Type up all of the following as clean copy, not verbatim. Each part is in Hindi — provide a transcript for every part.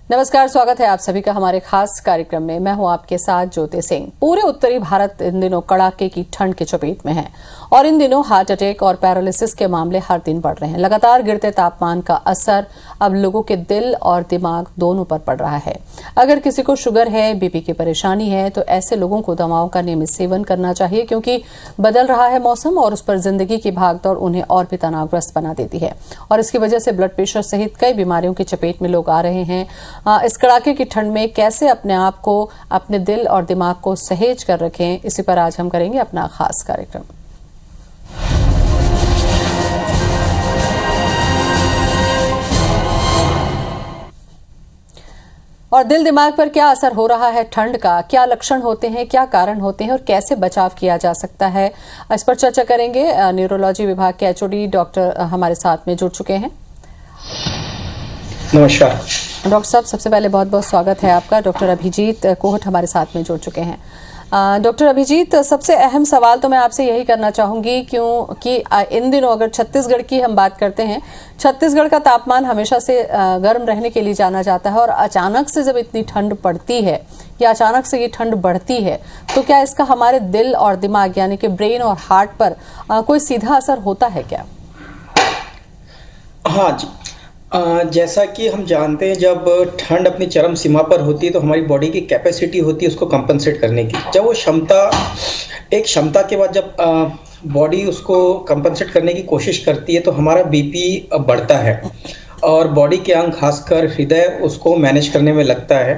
नमस्कार, स्वागत है आप सभी का हमारे खास कार्यक्रम में। मैं हूं आपके साथ ज्योति सिंह। पूरे उत्तरी भारत इन दिनों कड़ाके की ठंड की चपेट में है और इन दिनों हार्ट अटैक और पैरालिसिस के मामले हर दिन बढ़ रहे हैं। लगातार गिरते तापमान का असर अब लोगों के दिल और दिमाग दोनों पर पड़ रहा है। अगर किसी को शुगर है, बीपी की परेशानी है, तो ऐसे लोगों को दवाओं का नियमित सेवन करना चाहिए, क्योंकि बदल रहा है मौसम और उस पर जिंदगी की भागदौड़ उन्हें और भी तनावग्रस्त बना देती है और इसकी वजह से ब्लड प्रेशर सहित कई बीमारियों की चपेट में लोग आ रहे हैं। इस कड़ाके की ठंड में कैसे अपने आप को, अपने दिल और दिमाग को सहेज कर रखें, इसी पर आज हम करेंगे अपना खास कार्यक्रम। और दिल दिमाग पर क्या असर हो रहा है ठंड का, क्या लक्षण होते हैं, क्या कारण होते हैं और कैसे बचाव किया जा सकता है, इस पर चर्चा करेंगे। न्यूरोलॉजी विभाग के एचओडी डॉक्टर हमारे साथ में जुड़ चुके हैं। नमस्कार डॉक्टर साहब, सबसे पहले बहुत बहुत स्वागत है आपका। डॉक्टर अभिजीत कोहट हमारे साथ में जुड़ चुके हैं। डॉक्टर अभिजीत, सबसे अहम सवाल तो मैं आपसे यही करना चाहूंगी, क्योंकि इन दिनों अगर छत्तीसगढ़ की हम बात करते हैं, छत्तीसगढ़ का तापमान हमेशा से गर्म रहने के लिए जाना जाता है और अचानक से जब इतनी ठंड पड़ती है या अचानक से ये ठंड बढ़ती है, तो क्या इसका हमारे दिल और दिमाग यानी कि ब्रेन और हार्ट पर कोई सीधा असर होता है क्या? हाँ जी, जैसा कि हम जानते हैं, जब ठंड अपनी चरम सीमा पर होती है तो हमारी बॉडी की कैपेसिटी होती है उसको कंपनसेट करने की। जब वो क्षमता के बाद जब बॉडी उसको कंपनसेट करने की कोशिश करती है तो हमारा बीपी बढ़ता है और बॉडी के अंग, खासकर हृदय, उसको मैनेज करने में लगता है।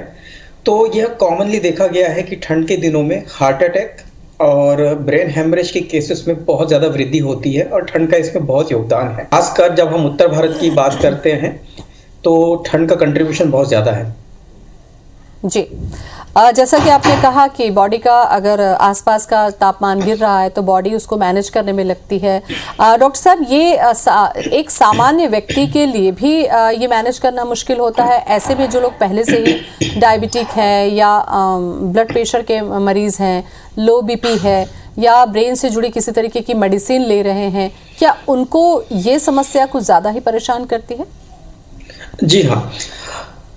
तो यह कॉमनली देखा गया है कि ठंड के दिनों में हार्ट अटैक और ब्रेन हेमरेज के केसेस में बहुत ज़्यादा वृद्धि होती है और ठंड का इसमें बहुत योगदान है। खासकर जब हम उत्तर भारत की बात करते हैं तो ठंड का कंट्रीब्यूशन बहुत ज़्यादा है जी। जैसा कि आपने कहा कि बॉडी का अगर आसपास का तापमान गिर रहा है तो बॉडी उसको मैनेज करने में लगती है। डॉक्टर साहब, ये एक सामान्य व्यक्ति के लिए भी ये मैनेज करना मुश्किल होता है? ऐसे में जो लोग पहले से ही डायबिटिक है या ब्लड प्रेशर के मरीज हैं, लो बीपी है या ब्रेन से जुड़ी किसी तरीके की मेडिसिन ले रहे हैं, क्या उनको ये समस्या कुछ ज़्यादा ही परेशान करती है? जी हाँ,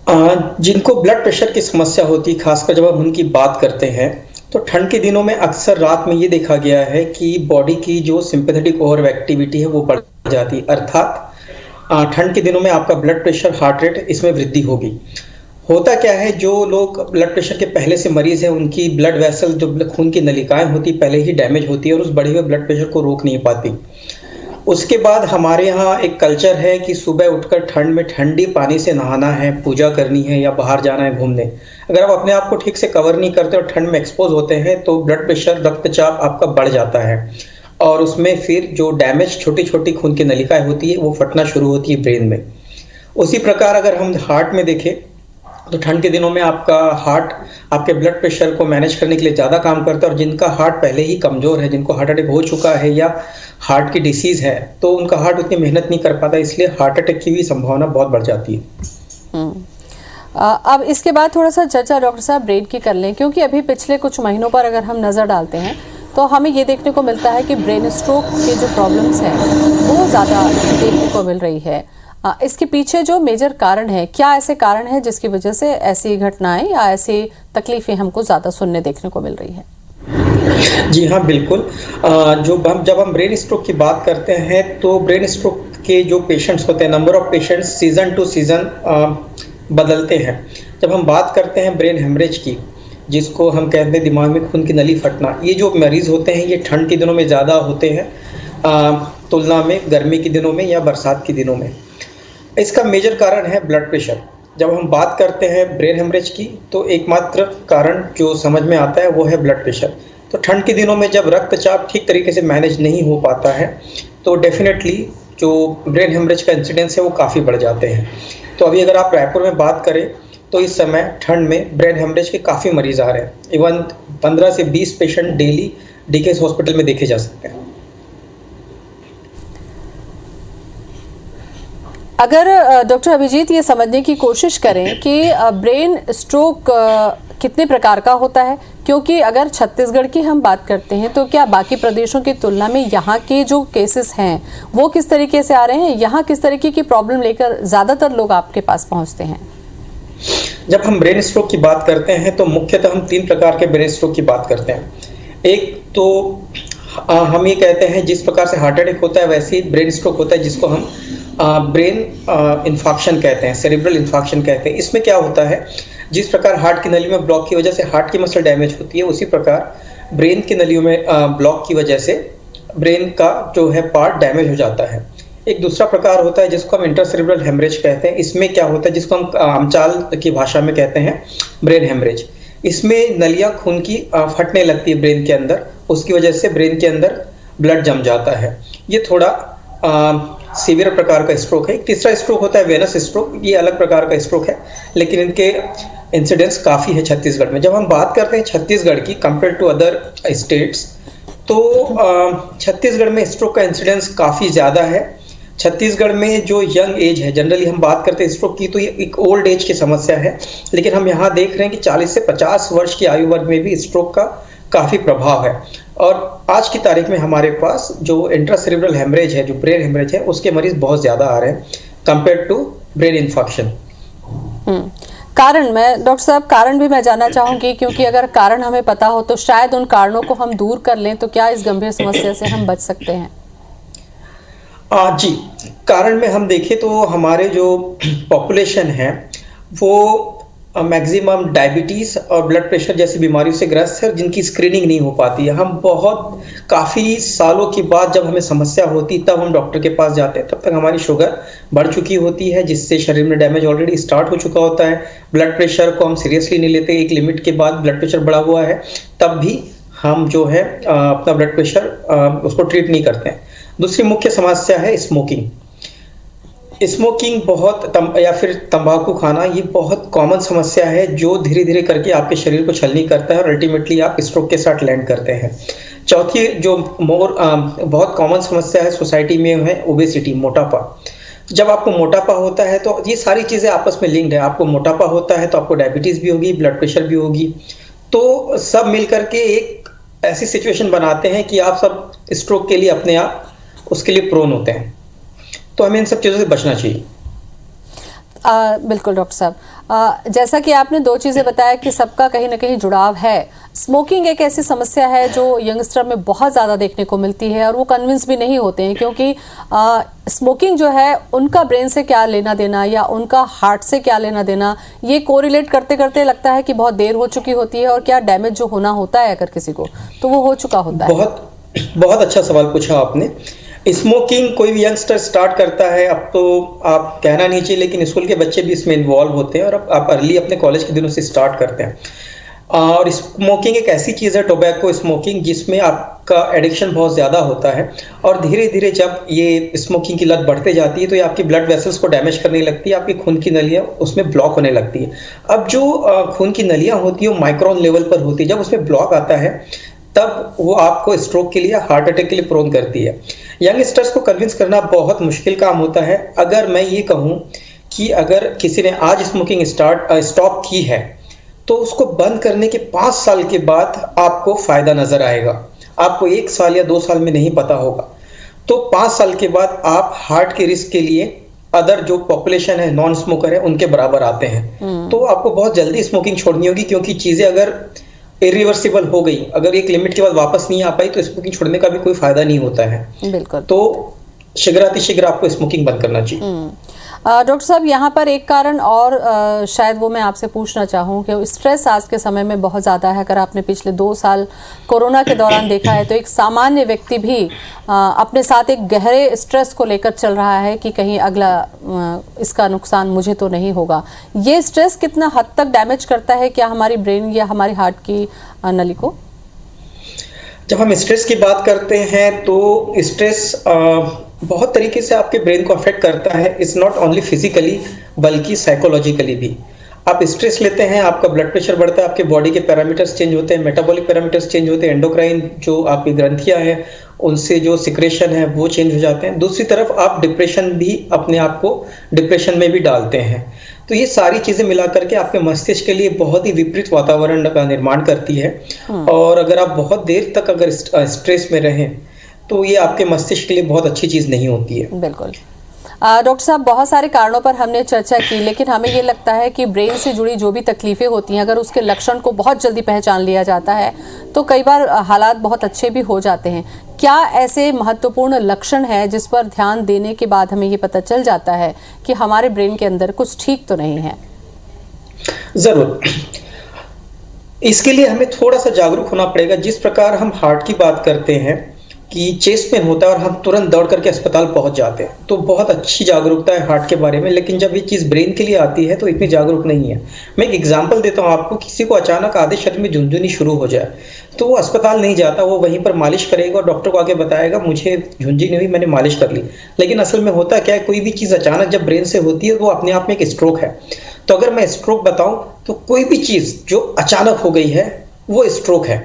जिनको ब्लड प्रेशर की समस्या होती है, खासकर जब हम उनकी बात करते हैं, तो ठंड के दिनों में अक्सर रात में ये देखा गया है कि बॉडी की जो सिंपैथेटिक ओवर एक्टिविटी है वो बढ़ जाती है। अर्थात ठंड के दिनों में आपका ब्लड प्रेशर, हार्ट रेट, इसमें वृद्धि होगी। होता क्या है, जो लोग ब्लड प्रेशर के पहले से मरीज हैं उनकी ब्लड वेसल, जो खून की नलिकाएं होती पहले ही डैमेज होती है और उस बढ़े हुए ब्लड प्रेशर को रोक नहीं पाती। उसके बाद हमारे यहाँ एक कल्चर है कि सुबह उठकर ठंड में ठंडी पानी से नहाना है, पूजा करनी है या बाहर जाना है घूमने। अगर आप अपने आप को ठीक से कवर नहीं करते और ठंड में एक्सपोज होते हैं तो ब्लड प्रेशर, रक्तचाप आपका बढ़ जाता है और उसमें फिर जो डैमेज छोटी छोटी खून की नलिकाएं होती है वो फटना शुरू होती है ब्रेन में। उसी प्रकार अगर हम हार्ट में देखें तो ठंड के दिनों में आपका हार्ट आपके ब्लड प्रेशर को मैनेज करने के लिए ज़्यादा काम करता है और जिनका हार्ट पहले ही कमज़ोर है, जिनको हार्ट अटैक हो चुका है या हार्ट की डिसीज़ है, तो उनका हार्ट उतनी मेहनत नहीं कर पाता, इसलिए हार्ट अटैक की भी संभावना बहुत बढ़ जाती है। अब इसके बाद थोड़ा सा चर्चा डॉक्टर साहब ब्रेन की कर लें, क्योंकि अभी पिछले कुछ महीनों पर अगर हम नज़र डालते हैं तो हमें ये देखने को मिलता है कि ब्रेन स्ट्रोक के जो प्रॉब्लम्स हैं वो ज़्यादा देखने को मिल रही है। इसके पीछे जो मेजर कारण है, क्या ऐसे कारण है जिसकी वजह से ऐसी घटनाएं या ऐसी तकलीफें हमको ज़्यादा सुनने देखने को मिल रही है? जी हाँ, बिल्कुल। जब हम ब्रेन स्ट्रोक की बात करते हैं तो ब्रेन स्ट्रोक के जो पेशेंट्स होते हैं, number of patients season two season बदलते हैं। जब हम बात करते हैं ब्रेन हेमरेज की, जिसको हम कहते हैं दिमाग में खून की नली फटना, ये जो मरीज होते हैं ये ठंड के दिनों में ज़्यादा होते हैं तुलना में गर्मी के दिनों में या बरसात के दिनों में। इसका मेजर कारण है ब्लड प्रेशर। जब हम बात करते हैं ब्रेन हेमरेज की तो एकमात्र कारण जो समझ में आता है वो है ब्लड प्रेशर। तो ठंड के दिनों में जब रक्तचाप ठीक तरीके से मैनेज नहीं हो पाता है तो डेफिनेटली जो ब्रेन हेमरेज का इंसिडेंस है वो काफ़ी बढ़ जाते हैं। तो अभी अगर आप रायपुर में बात करें तो इस समय ठंड में ब्रेन हेमरेज के काफ़ी मरीज आ रहे हैं। इवन 15 से 20 पेशेंट डेली डीकेएस हॉस्पिटल में देखे जा सकते हैं। अगर डॉक्टर अभिजीत ये समझने की कोशिश करें कि ब्रेन स्ट्रोक कितने प्रकार का होता है, क्योंकि अगर छत्तीसगढ़ की हम बात करते हैं तो क्या बाकी प्रदेशों की तुलना में यहाँ के जो केसेस हैं वो किस तरीके से आ रहे हैं, यहाँ किस तरीके की प्रॉब्लम लेकर ज़्यादातर लोग आपके पास पहुँचते हैं? जब हम ब्रेन स्ट्रोक की बात करते हैं तो मुख्यतः हम 3 प्रकार के ब्रेन स्ट्रोक की बात करते हैं। एक तो हम ये कहते हैं जिस प्रकार से हार्ट अटैक होता है वैसे ही ब्रेन स्ट्रोक होता है, जिसको हम ब्रेन इन्फाक्शन कहते हैं, सेरेब्रल इन्फाक्शन कहते हैं। इसमें क्या होता है, जिस प्रकार हार्ट की नली में ब्लॉक की वजह से हार्ट की मसल डैमेज होती है, उसी प्रकार ब्रेन की नलियों में ब्लॉक की वजह से ब्रेन का जो है पार्ट डैमेज हो जाता है। एक दूसरा प्रकार होता है जिसको हम इंट्रासेरेब्रल हेमरेज कहते हैं। इसमें क्या होता है, जिसको हम आमचाल की भाषा में कहते हैं ब्रेन हेमरेज। इसमें नलियां खून की फटने लगती है ब्रेन के अंदर, उसकी वजह से ब्रेन के अंदर ब्लड जम जाता है। ये थोड़ा सीवियर प्रकार का स्ट्रोक है। तीसरा स्ट्रोक होता है वेनस स्ट्रोक, ये अलग प्रकार का स्ट्रोक है, लेकिन इनके इंसिडेंस काफ़ी है छत्तीसगढ़ में। जब हम बात करते हैं छत्तीसगढ़ की कंपेयर टू अदर स्टेट्स, तो छत्तीसगढ़ में स्ट्रोक का इंसिडेंस काफ़ी ज़्यादा है। छत्तीसगढ़ में जो यंग एज है, जनरली हम बात करते हैं स्ट्रोक की तो ये एक ओल्ड एज की समस्या है, लेकिन हम यहाँ देख रहे हैं कि 40 से 50 वर्ष की आयु वर्ग में भी स्ट्रोक का काफ़ी प्रभाव है। और आज की तारीख में हमारे पास जो इंट्रासेरेब्रल हेमरेज है, जो ब्रेन हेमरेज है, उसके मरीज बहुत ज़्यादा आ रहे हैं कंपेयर टू ब्रेन इन्फेक्शन। कारण, मैं डॉक्टर साहब कारण भी मैं जानना चाहूंगी, क्योंकि अगर कारण हमें पता हो तो शायद उन कारणों को हम दूर कर लें, तो क्या इस गंभीर समस्या से हम बच सकते हैं? जी, कारण में हम देखें तो हमारे जो पॉपुलेशन है वो मैक्सिमम डायबिटीज़ और ब्लड प्रेशर जैसी बीमारियों से ग्रस्त है, जिनकी स्क्रीनिंग नहीं हो पाती है। हम बहुत काफ़ी सालों के बाद जब हमें समस्या होती तब हम डॉक्टर के पास जाते हैं, तब तक हमारी शुगर बढ़ चुकी होती है, जिससे शरीर में डैमेज ऑलरेडी स्टार्ट हो चुका होता है। ब्लड प्रेशर को हम सीरियसली नहीं लेते, एक लिमिट के बाद ब्लड प्रेशर बढ़ा हुआ है तब भी हम जो है अपना ब्लड प्रेशर उसको ट्रीट नहीं करते हैं। दूसरी मुख्य समस्या है स्मोकिंग। स्मोकिंग या फिर तंबाकू खाना, ये बहुत कॉमन समस्या है जो धीरे धीरे करके आपके शरीर को छलनी करता है और अल्टीमेटली आप स्ट्रोक के साथ लैंड करते हैं। चौथी जो बहुत कॉमन समस्या है सोसाइटी में है ओबेसिटी, मोटापा। जब आपको मोटापा होता है तो ये सारी चीज़ें आपस में लिंक्ड है। आपको मोटापा होता है तो आपको डायबिटीज़ भी होगी, ब्लड प्रेशर भी होगी, तो सब मिलकर के एक ऐसी सिचुएशन बनाते हैं कि आप सब स्ट्रोक के लिए अपने आप उसके लिए प्रोन होते हैं। तो हमें इन सब चीज़ों से बचना चाहिए। बिल्कुल डॉक्टर साहब, जैसा कि आपने 2 चीज़ें बताया कि सबका कहीं ना कहीं जुड़ाव है। स्मोकिंग एक ऐसी समस्या है जो यंगस्टर में बहुत ज़्यादा देखने को मिलती है और वो कन्विंस भी नहीं होते हैं, क्योंकि स्मोकिंग जो है उनका ब्रेन से क्या लेना देना या उनका हार्ट से क्या लेना देना, ये कोरिलेट करते करते लगता है कि बहुत देर हो चुकी होती है और क्या डैमेज जो होना होता है अगर किसी को, तो वो हो चुका होता है। बहुत अच्छा सवाल पूछा आपने। स्मोकिंग कोई भी यंगस्टर स्टार्ट करता है, अब तो आप कहना नहीं चाहिए, लेकिन स्कूल के बच्चे भी इसमें इन्वॉल्व होते हैं और अब आप अर्ली अपने कॉलेज के दिनों से स्टार्ट करते हैं। और स्मोकिंग एक ऐसी चीज़ है, टोबैको स्मोकिंग, जिसमें आपका एडिक्शन बहुत ज़्यादा होता है और धीरे धीरे जब ये स्मोकिंग की लत बढ़ते जाती है तो ये आपकी ब्लड वेसल्स को डैमेज करने लगती है, आपकी खून की नलियाँ उसमें ब्लॉक होने लगती है। अब जो खून की नलियाँ होती है वो माइक्रोन लेवल पर होती है, जब उसमें ब्लॉक आता है तब वो आपको स्ट्रोक के लिए, हार्ट अटैक के लिए प्रोन करती है। यंगस्टर्स को कन्विंस करना बहुत मुश्किल काम होता है। अगर मैं ये कहूँ कि अगर किसी ने आज स्मोकिंग स्टॉप की है तो उसको बंद करने के 5 साल के बाद आपको फायदा नजर आएगा। आपको 1 साल या 2 साल में नहीं पता होगा। तो 5 साल के बाद आप हार्ट के रिस्क के लिए अदर जो पॉपुलेशन है, नॉन स्मोकर है, उनके बराबर आते हैं। तो आपको बहुत जल्दी स्मोकिंग छोड़नी होगी, क्योंकि चीजें अगर इरिवर्सिबल हो गई, अगर एक लिमिट के बाद वापस नहीं आ पाई तो स्मोकिंग छोड़ने का भी कोई फायदा नहीं होता है। बिल्कुल। तो शीघ्र आपको स्मोकिंग बंद करना चाहिए। डॉक्टर साहब, यहाँ पर एक कारण और शायद वो मैं आपसे पूछना चाहूँ कि स्ट्रेस आज के समय में बहुत ज़्यादा है। अगर आपने पिछले 2 साल कोरोना के दौरान देखा है तो एक सामान्य व्यक्ति भी अपने साथ एक गहरे स्ट्रेस को लेकर चल रहा है कि कहीं अगला इसका नुकसान मुझे तो नहीं होगा। ये स्ट्रेस कितना हद तक डैमेज करता है क्या हमारी ब्रेन या हमारी हार्ट की नली को? जब हम स्ट्रेस की बात करते हैं तो स्ट्रेस बहुत तरीके से आपके ब्रेन को अफेक्ट करता है। इट्स नॉट ओनली फिजिकली बल्कि साइकोलॉजिकली भी। आप स्ट्रेस लेते हैं, आपका ब्लड प्रेशर बढ़ता है, आपके बॉडी के पैरामीटर्स चेंज होते हैं, मेटाबॉलिक पैरामीटर्स चेंज होते हैं, एंडोक्राइन जो आपकी ग्रंथियां हैं उनसे जो सिक्रेशन है वो चेंज हो जाते हैं। दूसरी तरफ आप डिप्रेशन भी अपने आप को डिप्रेशन में भी डालते हैं। तो ये सारी चीजें मिला करके आपके मस्तिष्क के लिए बहुत ही विपरीत वातावरण का निर्माण करती है। और अगर आप बहुत देर तक अगर स्ट्रेस में रहें तो ये आपके मस्तिष्क के लिए बहुत अच्छी चीज नहीं होती है। बिल्कुल। डॉक्टर साहब, बहुत सारे कारणों पर हमने चर्चा की, लेकिन हमें ये लगता है कि ब्रेन से जुड़ी जो भी तकलीफें होती हैं, अगर उसके लक्षण को बहुत जल्दी पहचान लिया जाता है तो कई बार हालात बहुत अच्छे भी हो जाते हैं। क्या ऐसे महत्वपूर्ण लक्षण है जिस पर ध्यान देने के बाद हमें ये पता चल जाता है कि हमारे ब्रेन के अंदर कुछ ठीक तो नहीं है? जरूर, इसके लिए हमें थोड़ा सा जागरूक होना पड़ेगा। जिस प्रकार हम हार्ट की बात करते हैं कि चेस्ट पेन होता है और हम तुरंत दौड़ करके अस्पताल पहुंच जाते हैं, तो बहुत अच्छी जागरूकता है हार्ट के बारे में, लेकिन जब ये चीज़ ब्रेन के लिए आती है तो इतनी जागरूक नहीं है। मैं एक एग्जांपल देता हूं आपको। किसी को अचानक आधे शरीर में झुनझुनी शुरू हो जाए तो वो अस्पताल नहीं जाता, वो वहीं पर मालिश करेगा और डॉक्टर को आके बताएगा मुझे झुनझुनी हुई, मैंने मालिश कर ली। लेकिन असल में होता क्या है, कोई भी चीज़ अचानक जब ब्रेन से होती है वो अपने आप में एक स्ट्रोक है। तो अगर मैं स्ट्रोक बताऊं तो कोई भी चीज़ जो अचानक हो गई है वो स्ट्रोक है,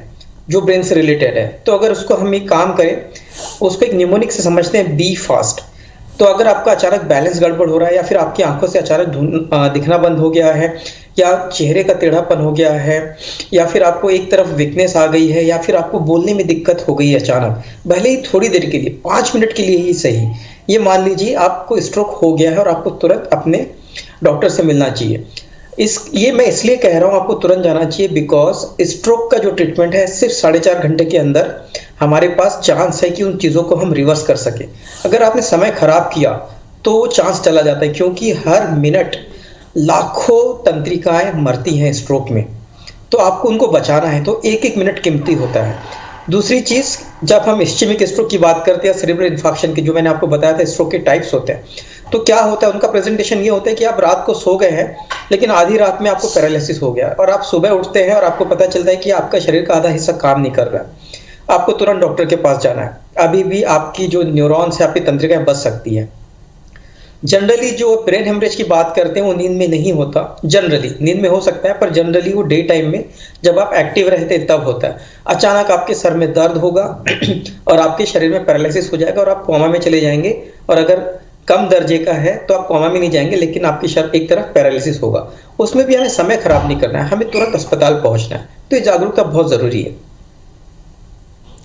जो ब्रेन से रिलेटेड है। तो अगर उसको हम एक काम करें, उसको एक निमोनिक से समझते हैं, बी फास्ट। तो अगर आपका अचानक बैलेंस गड़बड़ हो रहा है, या फिर आपकी आंखों से अचानक दिखना बंद हो गया है, या चेहरे का टेढ़ापन हो गया है, या फिर आपको एक तरफ वीकनेस आ गई है, या फिर आपको बोलने में दिक्कत हो गई है अचानक, भले ही थोड़ी देर के लिए, 5 मिनट के लिए ही सही, ये मान लीजिए आपको स्ट्रोक हो गया है और आपको तुरंत अपने डॉक्टर से मिलना चाहिए। ये मैं इसलिए कह रहा हूं आपको तुरंत जाना चाहिए, बिकॉज स्ट्रोक का जो ट्रीटमेंट है सिर्फ 4.5 घंटे के अंदर हमारे पास चांस है कि उन चीज़ों को हम रिवर्स कर सके। अगर आपने समय खराब किया तो वो चांस चला जाता है, क्योंकि हर मिनट लाखों तंत्रिकाएं मरती हैं स्ट्रोक में, तो आपको उनको बचाना है, तो एक एक मिनट कीमती होता है। दूसरी चीज़, जब हम इस्चेमिक स्ट्रोक की बात करते हैं, सेरेब्रल इन्फार्क्शन की, जो मैंने आपको बताया था स्ट्रोक के टाइप्स होते हैं, तो क्या होता है, उनका प्रेजेंटेशन ये होता है कि आप रात को सो गए हैं लेकिन आधी रात में आपको पैरालिसिस हो गया और आप सुबह उठते हैं और आपको पता चलता है कि आपका शरीर का आधा हिस्सा काम नहीं कर रहा है। आपको तुरंत डॉक्टर के पास जाना है। अभी भी आपकी जो न्यूरॉन्स है, आपकी तंत्रिकाएं बच सकती है। जनरली जो ब्रेन हेमरेज की बात करते हैं वो नींद में नहीं होता, जनरली नींद में हो सकता है, पर जनरली वो डे टाइम में जब आप एक्टिव रहते हैं तब होता है। अचानक आपके सर में दर्द होगा और आपके शरीर में पैरालिसिस हो जाएगा और आप कोमा में चले जाएंगे, और अगर कम दर्जे का है तो आप कोमा में नहीं जाएंगे, लेकिन आपकी शरीर एक तरफ पैरालिसिस होगा। उसमें भी हमें समय खराब नहीं करना है, हमें तुरंत अस्पताल पहुंचना है। तो ये जागरूकता बहुत जरूरी है।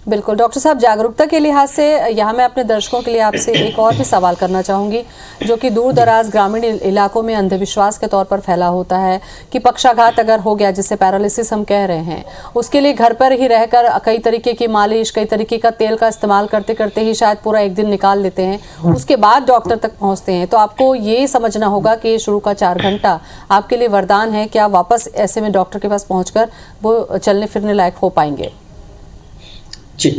बिल्कुल डॉक्टर साहब, जागरूकता के लिहाज से यहाँ मैं अपने दर्शकों के लिए आपसे एक और भी सवाल करना चाहूँगी, जो कि दूर दराज ग्रामीण इलाकों में अंधविश्वास के तौर पर फैला होता है कि पक्षाघात अगर हो गया, जिसे पैरालिसिस हम कह रहे हैं, उसके लिए घर पर ही रहकर कई तरीके की मालिश, कई तरीके का तेल का इस्तेमाल करते करते ही शायद पूरा एक दिन निकाल लेते हैं, उसके बाद डॉक्टर तक पहुँचते हैं। तो आपको ये समझना होगा कि शुरू का 4 घंटा आपके लिए वरदान है कि आप वापस ऐसे में डॉक्टर के पास पहुँच कर वो चलने फिरने लायक हो पाएंगे। जी,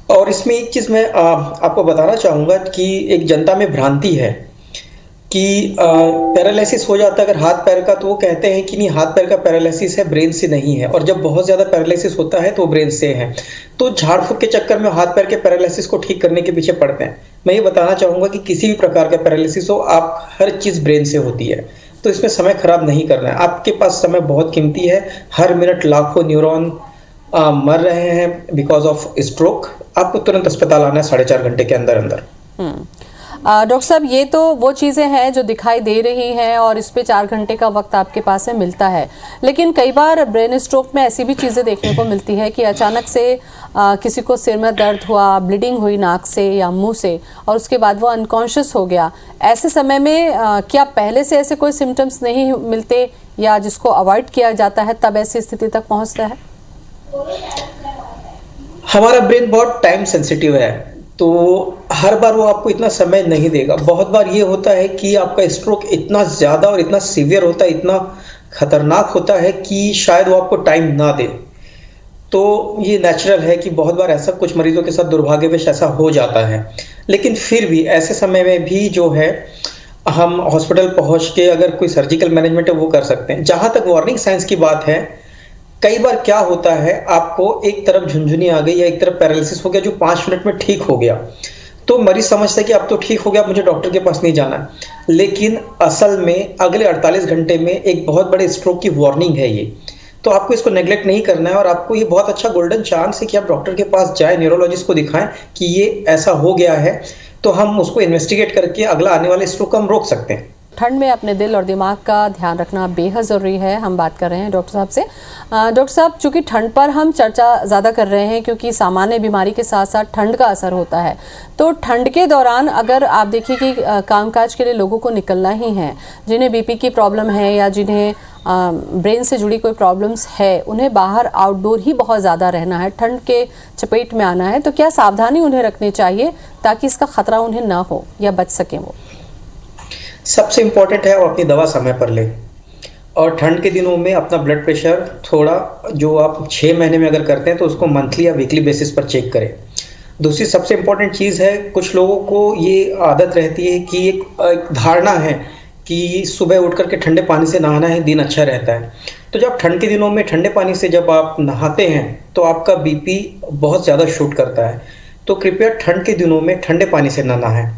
और इसमें एक चीज मैं आपको बताना चाहूंगा कि एक जनता में भ्रांति है कि पैरालिसिस हो जाता है अगर हाथ पैर का, तो वो कहते हैं कि नहीं, हाथ पैर का पैरालिसिस है, ब्रेन से नहीं है। और जब बहुत ज्यादा पैरालिसिस होता है तो वो ब्रेन से है। तो झाड़ फूक के चक्कर में हाथ पैर के पैरालिसिस को ठीक करने के पीछे पड़ते हैं। मैं ये बताना चाहूंगा कि किसी भी प्रकार का पैरालिसिस हो, आप हर चीज ब्रेन से होती है, तो इसमें समय खराब नहीं करना है। आपके पास समय बहुत कीमती है, हर मिनट लाखों न्यूरॉन मर रहे हैं बिकॉज ऑफ स्ट्रोक। आपको तुरंत अस्पताल आना है 4.5 घंटे के अंदर अंदर। डॉक्टर साहब, ये तो वो चीज़ें हैं जो दिखाई दे रही हैं और इस पे 4 घंटे का वक्त आपके पास से मिलता है, लेकिन कई बार ब्रेन स्ट्रोक में ऐसी भी चीज़ें देखने को मिलती है कि अचानक से किसी को सिर में दर्द हुआ, ब्लीडिंग हुई नाक से या मुंह से, और उसके बाद वो अनकॉन्शियस हो गया। ऐसे समय में क्या पहले से ऐसे कोई सिम्टम्स नहीं मिलते, या जिसको अवॉइड किया जाता है तब ऐसी स्थिति तक पहुँचता है? हमारा ब्रेन बहुत टाइम सेंसिटिव है, तो हर बार वो आपको इतना समय नहीं देगा। बहुत बार ये होता है कि आपका स्ट्रोक इतना ज़्यादा और इतना सीवियर होता है, इतना खतरनाक होता है कि शायद वो आपको टाइम ना दे। तो ये नेचुरल है कि बहुत बार ऐसा कुछ मरीजों के साथ दुर्भाग्यवश ऐसा हो जाता है, लेकिन फिर भी ऐसे समय में भी जो है हम हॉस्पिटल पहुंच के अगर कोई सर्जिकल मैनेजमेंट है वो कर सकते हैं। जहाँ तक वार्निंग साइंस की बात है, कई बार क्या होता है, आपको एक तरफ झुनझुनी आ गई या एक तरफ पैरालिसिस हो गया जो 5 मिनट में ठीक हो गया, तो मरीज समझता है कि अब तो ठीक हो गया, मुझे डॉक्टर के पास नहीं जाना है। लेकिन असल में अगले 48 घंटे में एक बहुत बड़े स्ट्रोक की वार्निंग है ये, तो आपको इसको नेग्लेक्ट नहीं करना है। और आपको ये बहुत अच्छा गोल्डन चांस है कि आप डॉक्टर के पास जाए, न्यूरोलॉजिस्ट को दिखाएं कि ये ऐसा हो गया है, तो हम उसको इन्वेस्टिगेट करके अगला आने वाले स्ट्रोक को हम रोक सकते हैं। ठंड में अपने दिल और दिमाग का ध्यान रखना बेहद ज़रूरी है। हम बात कर रहे हैं डॉक्टर साहब से। डॉक्टर साहब, चूँकि ठंड पर हम चर्चा ज़्यादा कर रहे हैं क्योंकि सामान्य बीमारी के साथ साथ ठंड का असर होता है, तो ठंड के दौरान अगर आप देखिए कि कामकाज के लिए लोगों को निकलना ही है, जिन्हें बीपी की प्रॉब्लम है या जिन्हें ब्रेन से जुड़ी कोई प्रॉब्लम्स है, उन्हें बाहर आउटडोर ही बहुत ज़्यादा रहना है, ठंड के चपेट में आना है, तो क्या सावधानी उन्हें रखनी चाहिए ताकि इसका खतरा उन्हें ना हो या बच सकें वो? सबसे इम्पोर्टेंट है वो अपनी दवा समय पर ले, और ठंड के दिनों में अपना ब्लड प्रेशर थोड़ा, जो आप 6 महीने में अगर करते हैं तो उसको मंथली या वीकली बेसिस पर चेक करें। दूसरी सबसे इम्पोर्टेंट चीज़ है, कुछ लोगों को ये आदत रहती है कि एक धारणा है कि सुबह उठ करके ठंडे पानी से नहाना है, दिन अच्छा रहता है। तो जब ठंड के दिनों में ठंडे पानी से जब आप नहाते हैं तो आपका बीपी बहुत ज़्यादा शूट करता है। तो कृपया ठंड के दिनों में ठंडे पानी से ना नहाएं।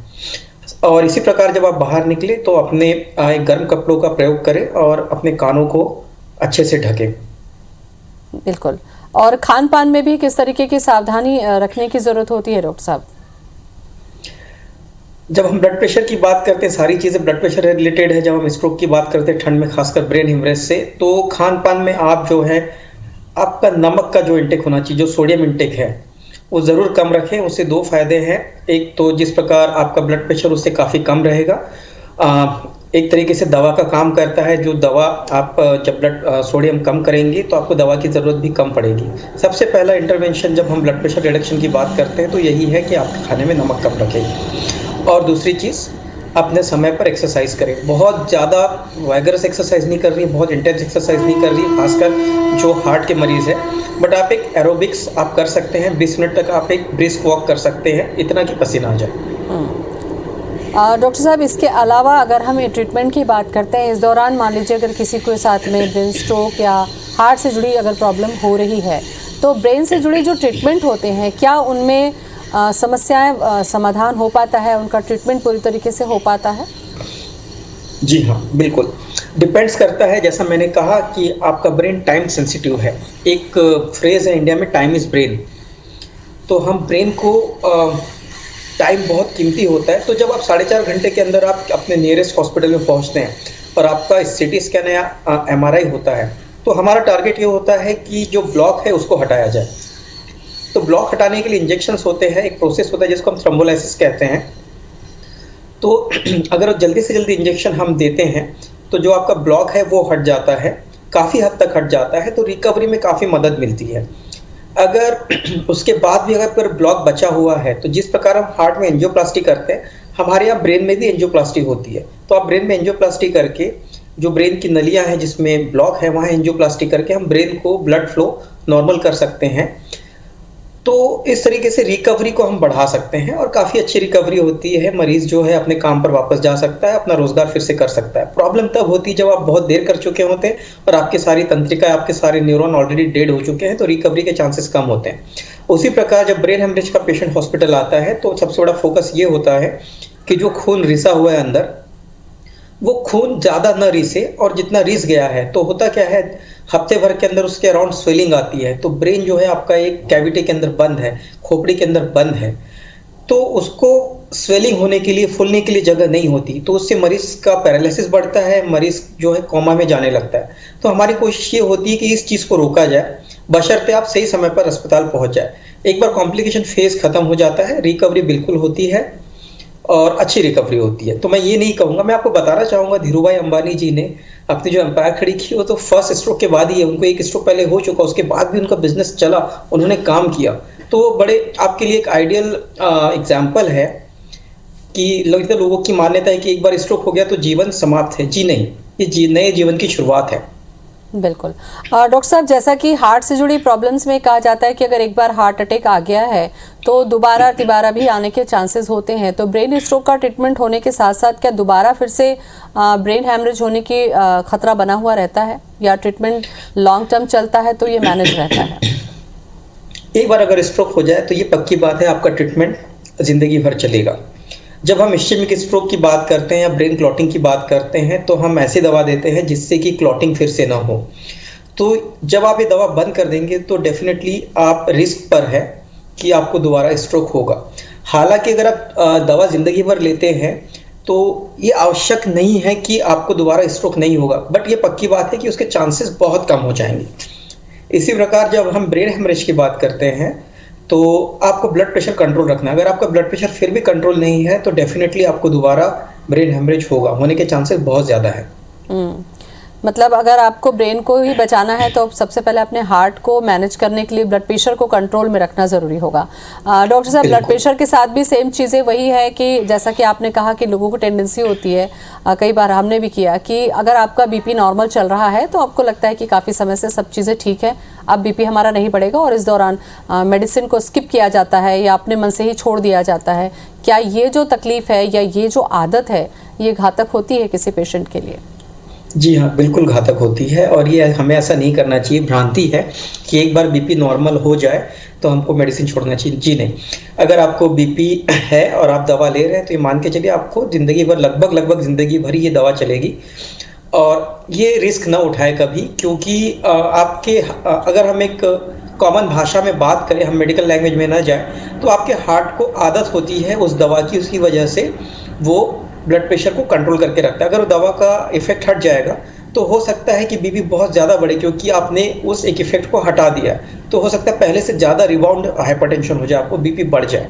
और इसी प्रकार जब आप बाहर निकले तो अपने गर्म कपड़ों का प्रयोग करें और अपने कानों को अच्छे से ढकें। बिल्कुल। और खान पान में भी किस तरीके की सावधानी रखने की ज़रूरत होती है डॉक्टर साहब? जब हम ब्लड प्रेशर की बात करते हैं, सारी चीज़ें ब्लड प्रेशर रिलेटेड है। जब हम स्ट्रोक की बात करते हैं ठंड में, खासकर ब्रेन हेमरेज से, तो खान पान में आप जो है आपका नमक का जो इंटेक होना चाहिए, जो सोडियम इंटेक है, वो ज़रूर कम रखें। उससे 2 फायदे हैं। एक तो जिस प्रकार आपका ब्लड प्रेशर उससे काफ़ी कम रहेगा, एक तरीके से दवा का काम करता है। जो दवा आप जब ब्लड सोडियम कम करेंगे तो आपको दवा की ज़रूरत भी कम पड़ेगी। सबसे पहला इंटरवेंशन जब हम ब्लड प्रेशर रिडक्शन की बात करते हैं तो यही है कि आप खाने में नमक कम रखें। और दूसरी चीज़, अपने समय पर एक्सरसाइज करें। बहुत ज़्यादा वैगरस एक्सरसाइज नहीं कर रही, बहुत इंटेंस एक्सरसाइज नहीं कर रही, खासकर जो हार्ट के मरीज़ है। बट आप एक एरोबिक्स आप कर सकते हैं, 20 मिनट तक आप एक ब्रिस्क वॉक कर सकते हैं, इतना कि पसीना आ जाए। डॉक्टर साहब, इसके अलावा अगर हम ट्रीटमेंट की बात करते हैं, इस दौरान मान लीजिए अगर किसी को साथ में ब्रेन स्ट्रोक या हार्ट से जुड़ी अगर प्रॉब्लम हो रही है, तो ब्रेन से जुड़े जो ट्रीटमेंट होते हैं, क्या उनमें समस्याएं समाधान हो पाता है, उनका ट्रीटमेंट पूरी तरीके से हो पाता है? जी हाँ, बिल्कुल डिपेंड्स करता है। जैसा मैंने कहा कि आपका ब्रेन टाइम सेंसिटिव है। एक फ्रेज है इंडिया में, टाइम इज़ ब्रेन। तो हम ब्रेन को टाइम बहुत कीमती होता है। तो जब आप 4.5 घंटे के अंदर आप अपने नियरेस्ट हॉस्पिटल में पहुंचते हैं और आपका सीटी स्कैन या MRI होता है, तो हमारा टारगेट ये होता है कि जो ब्लॉक है उसको हटाया जाए। तो ब्लॉक हटाने के लिए इंजेक्शंस होते हैं, एक प्रोसेस होता है जिसको हम थ्रोम्बोलाइसिस कहते हैं। तो अगर जल्दी से जल्दी इंजेक्शन हम देते हैं तो जो आपका ब्लॉक है वो हट जाता है, काफ़ी हद तक हट जाता है, तो रिकवरी में काफ़ी मदद मिलती है। अगर उसके बाद भी अगर ब्लॉक बचा हुआ है, तो जिस प्रकार हम हार्ट में एंजियोप्लास्टी करते हैं, हमारे यहाँ ब्रेन में भी एंजियोप्लास्टी होती है। तो आप ब्रेन में एंजियोप्लास्टी करके जो ब्रेन की नलियाँ हैं जिसमें ब्लॉक है, वहाँ एंजियोप्लास्टी करके हम ब्रेन को ब्लड फ्लो नॉर्मल कर सकते हैं। तो इस तरीके से रिकवरी को हम बढ़ा सकते हैं और काफ़ी अच्छी रिकवरी होती है। मरीज़ जो है अपने काम पर वापस जा सकता है, अपना रोजगार फिर से कर सकता है। प्रॉब्लम तब होती है जब आप बहुत देर कर चुके होते हैं और आपकी सारी तंत्रिका, आपके सारे न्यूरॉन ऑलरेडी डेड हो चुके हैं, तो रिकवरी के चांसेस कम होते हैं। उसी प्रकार जब ब्रेन हेमरेज का पेशेंट हॉस्पिटल आता है तो सबसे बड़ा फोकस ये होता है कि जो खून रिसा हुआ है अंदर, वो खून ज़्यादा न रिसे, और जितना रिस गया है तो होता क्या है, हफ्ते भर के अंदर उसके अराउंड स्वेलिंग आती है। तो ब्रेन जो है आपका एक कैविटी के अंदर बंद है, खोपड़ी के अंदर बंद है, तो उसको स्वेलिंग होने के लिए, फूलने के लिए जगह नहीं होती, तो उससे मरीज का पैरालिसिस बढ़ता है, मरीज जो है कोमा में जाने लगता है। तो हमारी कोशिश ये होती है कि इस चीज़ को रोका जाए, बशर्ते आप सही समय पर अस्पताल पहुंच जाए। एक बार कॉम्प्लिकेशन फेज खत्म हो जाता है, रिकवरी बिल्कुल होती है और अच्छी रिकवरी होती है। तो मैं ये नहीं कहूँगा, मैं आपको बताना चाहूँगा, धीरूभाई अंबानी जी ने अपनी जो एम्पायर खड़ी की वो तो फर्स्ट स्ट्रोक के बाद ही है। उनको एक स्ट्रोक पहले हो चुका, उसके बाद भी उनका बिजनेस चला, उन्होंने काम किया। तो बड़े आपके लिए एक आइडियल एग्जाम्पल है कि लोगों की मान्यता है कि एक बार स्ट्रोक हो गया तो जीवन समाप्त है। जी नहीं, ये नए जीवन की शुरुआत है। बिल्कुल। डॉक्टर साहब, जैसा कि हार्ट से जुड़ी प्रॉब्लम्स में कहा जाता है कि अगर एक बार हार्ट अटैक आ गया है तो दोबारा तिबारा भी आने के चांसेस होते हैं, तो ब्रेन स्ट्रोक का ट्रीटमेंट होने के साथ साथ क्या दोबारा फिर से ब्रेन हैमरेज होने की खतरा बना हुआ रहता है, या ट्रीटमेंट लॉन्ग टर्म चलता है तो ये मैनेज रहता है? एक बार अगर स्ट्रोक हो जाए तो ये पक्की बात है, आपका ट्रीटमेंट जिंदगी भर चलेगा। जब हम इस्केमिक स्ट्रोक की बात करते हैं या ब्रेन क्लॉटिंग की बात करते हैं तो हम ऐसी दवा देते हैं जिससे कि क्लॉटिंग फिर से ना हो। तो जब आप ये दवा बंद कर देंगे तो डेफिनेटली आप रिस्क पर है कि आपको दोबारा स्ट्रोक होगा। हालांकि अगर आप दवा ज़िंदगी भर लेते हैं तो ये आवश्यक नहीं है कि आपको दोबारा स्ट्रोक नहीं होगा, बट ये पक्की बात है कि उसके चांसेस बहुत कम हो जाएंगे। इसी प्रकार जब हम ब्रेन हेमरेज की बात करते हैं तो आपको ब्लड प्रेशर कंट्रोल रखना है। अगर आपका ब्लड प्रेशर फिर भी कंट्रोल नहीं है तो डेफिनेटली आपको दोबारा ब्रेन हेमरेज होने के चांसेस बहुत ज़्यादा है। मतलब अगर आपको ब्रेन को ही बचाना है तो सबसे पहले अपने हार्ट को मैनेज करने के लिए ब्लड प्रेशर को कंट्रोल में रखना ज़रूरी होगा। डॉक्टर साहब, ब्लड प्रेशर के साथ भी सेम चीज़ें वही है कि जैसा कि आपने कहा कि लोगों को टेंडेंसी होती है, कई बार हमने भी किया कि अगर आपका बीपी नॉर्मल चल रहा है तो आपको लगता है कि काफ़ी समय से सब चीज़ें ठीक है, अब बीपी हमारा नहीं बढ़ेगा और इस दौरान मेडिसिन को स्किप किया जाता है या अपने मन से ही छोड़ दिया जाता है। क्या ये जो तकलीफ़ है या ये जो आदत है ये घातक होती है किसी पेशेंट के लिए? जी हाँ, बिल्कुल घातक होती है और ये हमें ऐसा नहीं करना चाहिए। भ्रांति है कि एक बार बीपी नॉर्मल हो जाए तो हमको मेडिसिन छोड़ना चाहिए। जी नहीं, अगर आपको बीपी है और आप दवा ले रहे हैं तो ये मान के चलिए आपको ज़िंदगी भर लगभग ज़िंदगी भर ये दवा चलेगी। और ये रिस्क ना उठाए कभी, क्योंकि अगर हम एक कॉमन भाषा में बात करें, हम मेडिकल लैंग्वेज में ना जाए, तो आपके हार्ट को आदत होती है उस दवा की, उसकी वजह से वो ब्लड प्रेशर को कंट्रोल करके रखता है। अगर दवा का इफेक्ट हट जाएगा तो हो सकता है कि बीपी बहुत ज़्यादा बढ़े, क्योंकि आपने उस एक इफेक्ट को हटा दिया, तो हो सकता है पहले से ज़्यादा रिबाउंड हाइपरटेंशन हो जाए, आपको बीपी बढ़ जाए।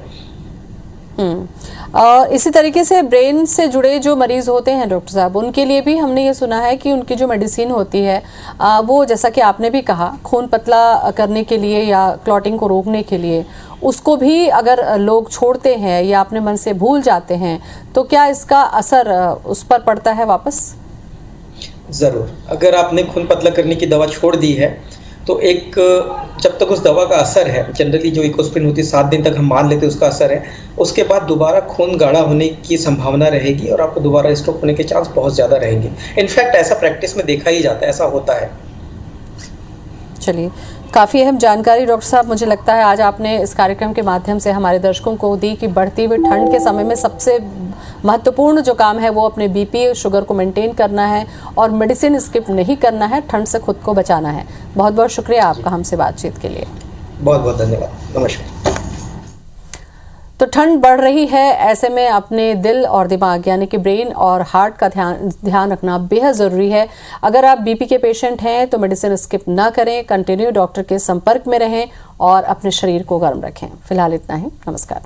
इसी तरीके से ब्रेन से जुड़े जो मरीज होते हैं डॉक्टर साहब, उनके लिए भी हमने ये सुना है कि उनकी जो मेडिसिन होती है वो, जैसा कि आपने भी कहा, खून पतला करने के लिए या क्लॉटिंग को रोकने के लिए, उसको भी अगर लोग छोड़ते हैं या अपने मन से भूल जाते हैं तो क्या इसका असर उस पर पड़ता है वापस? ज़रूर। अगर आपने खून पतला करने की दवा छोड़ दी है तो जब तक उस दवा का असर है, जनरली जो इकोस्प्रिन होती है 7 दिन तक हम मान लेते हैं उसका असर है, उसके बाद दोबारा खून गाढ़ा होने की संभावना रहेगी और आपको दोबारा स्ट्रोक होने के चांस बहुत ज़्यादा रहेंगे। इनफैक्ट ऐसा प्रैक्टिस में देखा ही जाता है, ऐसा होता है। चलिए, काफ़ी अहम जानकारी डॉक्टर साहब मुझे लगता है आज आपने इस कार्यक्रम के माध्यम से हमारे दर्शकों को दी कि बढ़ती हुई ठंड के समय में सबसे महत्वपूर्ण जो काम है वो अपने बीपी शुगर को मेंटेन करना है और मेडिसिन स्किप नहीं करना है, ठंड से खुद को बचाना है। बहुत बहुत शुक्रिया आपका हमसे बातचीत के लिए। बहुत बहुत धन्यवाद। नमस्कार। तो ठंड बढ़ रही है, ऐसे में अपने दिल और दिमाग यानी कि ब्रेन और हार्ट का ध्यान रखना बेहद ज़रूरी है। अगर आप बीपी के पेशेंट हैं तो मेडिसिन स्किप ना करें, कंटिन्यू डॉक्टर के संपर्क में रहें और अपने शरीर को गर्म रखें। फिलहाल इतना ही, नमस्कार।